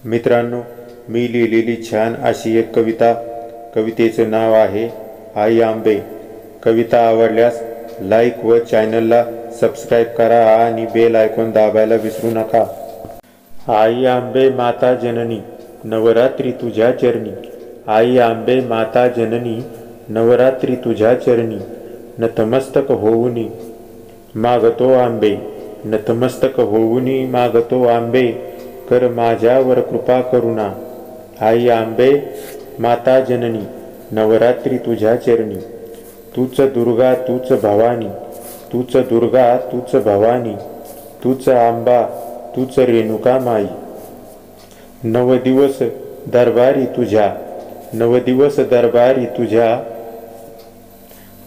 मित्रांनो, मी लिहिलेली छान अशी एक कवितेचं नाव आहे आई आंबे। कविता आवडल्यास लाईक व चॅनलला सबस्क्राईब करा आणि बेल आयकॉन दाबायला विसरू नका। आई आंबे माता जननी, नवरात्री तुझ्या चरणी। आई आंबे माता जननी, नवरात्री तुझ्या चरणी। नतमस्तक होऊनी मागतो आंबे, नतमस्तक होऊनी मागतो आंबे। कर माझ्यावर कृपा करुणा। आई आंबे माता जननी, नवरात्री तुझ्या चरणी। तूच दुर्गा तूच भवानी, तूच दुर्गा तूच भवानी। तूच आंबा तूच रेणुका माई। नव दिवस दरबारी तुझ्या, नव दिवस दरबारी तुझ्या।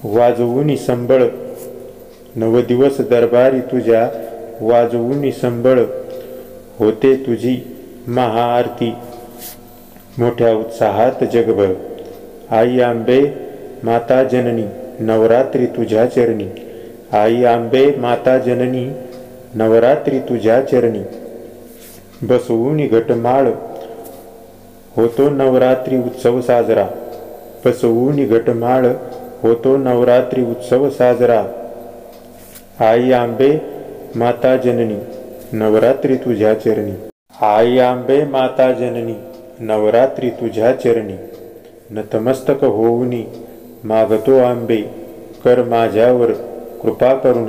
वाजवूनी संबळ, नव दिवस दरबारी तुझ्या। वाजवूनी संबळ, होते तुझी महाआरती मोठ्या उत्साहात जगभर। आई आंबे माता जननी, नवरात्री तुझ्या चरणी। आई आंबे माता जननी, नवरात्री तुझ्या चरणी। बसवूनी घटमाळ, होतो नवरात्री उत्सव साजरा। बसवूनी घटमाळ, होतो नवरात्री उत्सव साजरा। आई आंबे माता जननी, नवरात्री तुझ्या चरणी। आई आंबे माता जननी, नवरात्री तुझ्या चरणी। नतमस्तक होऊनी मागतो आंबे, कर माझ्यावर कृपा करुणा।